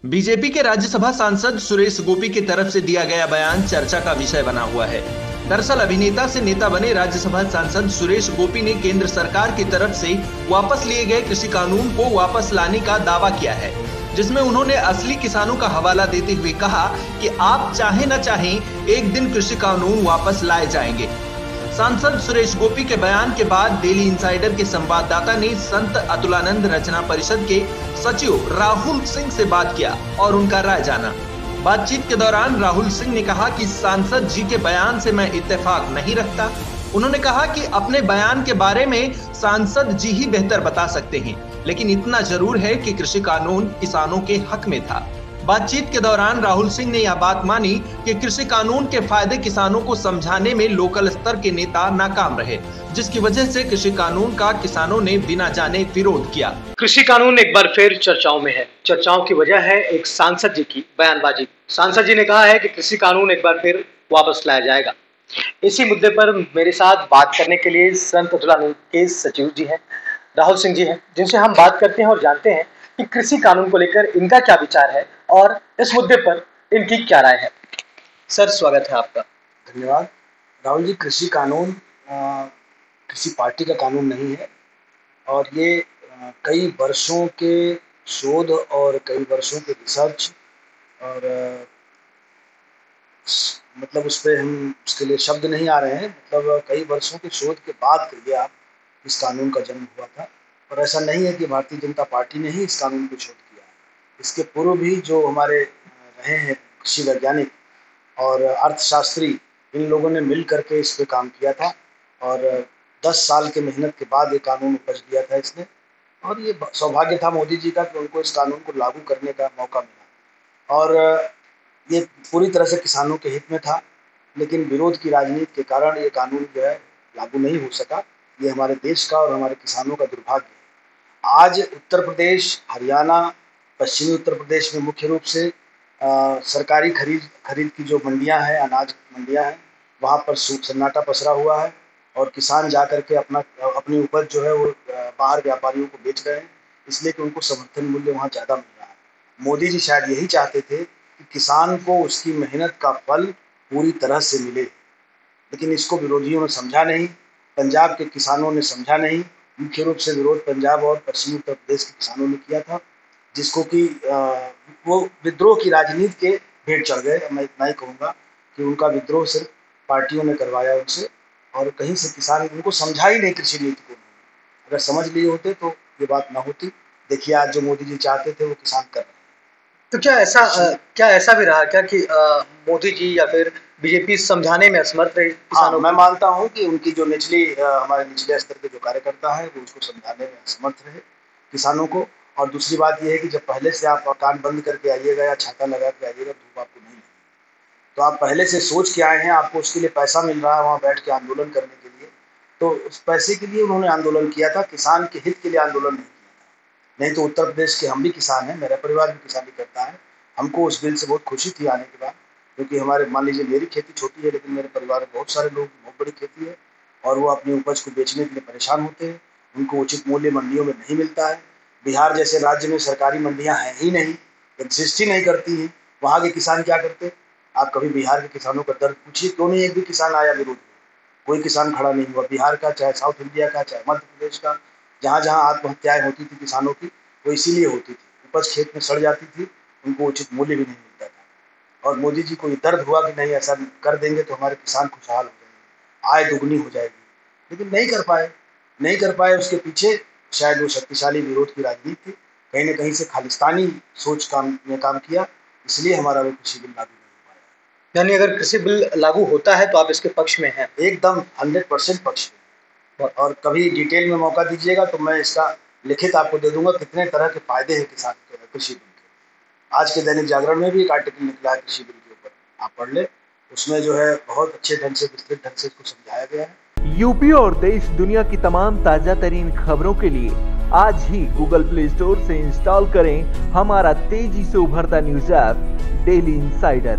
BJP के राज्यसभा सांसद सुरेश गोपी की तरफ से दिया गया बयान चर्चा का विषय बना हुआ है। दरअसल अभिनेता से नेता बने राज्यसभा सांसद सुरेश गोपी ने केंद्र सरकार की तरफ से वापस लिए गए कृषि कानून को वापस लाने का दावा किया है, जिसमें उन्होंने असली किसानों का हवाला देते हुए कहा कि आप चाहे न चाहें एक दिन कृषि कानून वापस लाए जाएंगे। सांसद सुरेश गोपी के बयान के बाद डेली इंसाइडर के संवाददाता ने संत अतुलानंद रचना परिषद के सचिव राहुल सिंह से बात किया और उनका राय जाना। बातचीत के दौरान राहुल सिंह ने कहा कि सांसद जी के बयान से मैं इत्तेफाक नहीं रखता। उन्होंने कहा कि अपने बयान के बारे में सांसद जी ही बेहतर बता सकते हैं, लेकिन इतना जरूर है कि कृषि कानून किसानों के हक में था। बातचीत के दौरान राहुल सिंह ने यह बात मानी कि कृषि कानून के फायदे किसानों को समझाने में लोकल स्तर के नेता नाकाम रहे, जिसकी वजह से कृषि कानून का किसानों ने बिना जाने विरोध किया। कृषि कानून एक बार फिर चर्चाओं में है। चर्चाओं की वजह है एक सांसद जी की बयानबाजी। सांसद जी ने कहा है कि कृषि कानून एक बार फिर वापस लाया जाएगा। इसी मुद्दे पर मेरे साथ बात करने के लिए संत अतुलानंद के सचिव जी हैं, राहुल सिंह जी हैं, जिनसे हम बात करते हैं और जानते हैं कि कृषि कानून को लेकर इनका क्या विचार है और इस मुद्दे पर इनकी क्या राय है। सर, स्वागत है आपका। धन्यवाद। राहुल जी, कृषि कानून किसी पार्टी का कानून नहीं है और ये कई वर्षों के शोध और कई वर्षों के रिसर्च और मतलब उस पर हम उसके लिए शब्द नहीं आ रहे हैं। मतलब कई वर्षों के शोध के बाद फिर आप इस कानून का जन्म हुआ था। और ऐसा नहीं है कि भारतीय जनता पार्टी ने ही इस कानून को शोध किया है। इसके पूर्व भी जो हमारे रहे हैं कृषि वैज्ञानिक और अर्थशास्त्री, इन लोगों ने मिल करके इस पे काम किया था और 10 साल के मेहनत के बाद ये कानून उपज दिया था इसने। और ये सौभाग्य था मोदी जी का कि उनको इस कानून को लागू करने का मौका मिला और ये पूरी तरह से किसानों के हित में था, लेकिन विरोध की राजनीति के कारण ये कानून जो है लागू नहीं हो सका। ये हमारे देश का और हमारे किसानों का दुर्भाग्य है। आज उत्तर प्रदेश, हरियाणा, पश्चिमी उत्तर प्रदेश में मुख्य रूप से सरकारी खरीद की जो मंडियां हैं, अनाज मंडियां हैं, वहाँ पर सन्नाटा पसरा हुआ है और किसान जा करके अपनी उपज जो है वो बाहर व्यापारियों को बेच रहे हैं, इसलिए कि उनको समर्थन मूल्य वहाँ ज़्यादा मिल रहा है। मोदी जी शायद यही चाहते थे कि किसान को उसकी मेहनत का फल पूरी तरह से मिले, लेकिन इसको विरोधियों ने समझा नहीं, पंजाब के किसानों ने समझा नहीं। मुख्य रूप से विरोध पंजाब और पश्चिमी उत्तर प्रदेश के किसानों ने किया था, जिसको कि वो विद्रोह की राजनीति के भेंट चढ़ गए। मैं इतना ही कहूँगा कि उनका विद्रोह सिर्फ पार्टियों ने करवाया उनसे और कहीं से किसान उनको समझा ही नहीं कृषि नीति को। अगर समझ लिए होते तो ये बात ना होती। देखिए, आज जो मोदी जी चाहते थे वो किसान कर रहे हैं। तो क्या ऐसा भी रहा क्या कि मोदी जी या फिर बीजेपी समझाने में असमर्थ रही किसानों? मैं मानता हूँ कि उनकी जो हमारे निचले स्तर के जो कार्यकर्ता है वो उसको समझाने में असमर्थ रहे किसानों को। और दूसरी बात यह है कि जब पहले से आप कान बंद करके आइएगा या छाता लगा के आइएगा, धूप आपको नहीं लगेगी। तो आप पहले से सोच के आए हैं, आपको उसके लिए पैसा मिल रहा है वहाँ बैठ के आंदोलन करने के लिए, तो उस पैसे के लिए उन्होंने आंदोलन किया था, किसान के हित के लिए आंदोलन नहीं किया था। नहीं तो उत्तर प्रदेश के हम भी किसान हैं, मेरा परिवार भी किसानी करता है। हमको उस बिल से बहुत खुशी थी आने के बाद, क्योंकि हमारे, मान लीजिए मेरी खेती छोटी है लेकिन मेरे परिवार में बहुत सारे लोग, बहुत बड़ी खेती है और वो अपनी उपज को बेचने के लिए परेशान होते हैं। उनको उचित मूल्य मंडियों में नहीं मिलता है। बिहार जैसे राज्य में सरकारी मंडियां हैं ही नहीं, एग्जिस्ट ही नहीं करती हैं। वहाँ के किसान क्या करते? आप कभी बिहार के किसानों का दर्द पूछिए, क्यों नहीं एक भी किसान आया विरोध में? कोई किसान खड़ा नहीं हुआ। बिहार का, चाहे साउथ इंडिया का, चाहे मध्य प्रदेश का, जहाँ जहाँ आत्महत्याएं होती थी किसानों की, वो इसीलिए होती थी, उपज खेत में सड़ जाती थी, उनको उचित मूल्य भी नहीं मिलता था। और मोदी जी को ये दर्द हुआ कि नहीं, ऐसा कर देंगे तो हमारे किसान खुशहाल हो जाएंगे, आय दुगनी हो जाएगी, लेकिन नहीं कर पाए। उसके पीछे शायद वो शक्तिशाली विरोध की राजनीति थी, कहीं न कहीं से खालिस्तानी सोच ने काम किया, इसलिए हमारा वो कृषि बिल लागू नहीं हो पाया। यानी अगर कृषि बिल लागू होता है तो आप इसके पक्ष में हैं? एकदम 100% पक्ष में। और कभी डिटेल में मौका दीजिएगा तो मैं इसका लिखित आपको दे दूंगा कितने तरह के फायदे हैं किसान के कृषि बिल के। आज के दैनिक जागरण में भी एक आर्टिकल निकला है कृषि बिल के ऊपर, आप पढ़ ले। उसमें जो है बहुत अच्छे ढंग से, विस्तृत ढंग से इसको समझाया गया है। यूपी और देश दुनिया की तमाम ताजा तरीन खबरों के लिए आज ही गूगल प्ले स्टोर से इंस्टॉल करें हमारा तेजी से उभरता न्यूज ऐप डेली इंसाइडर।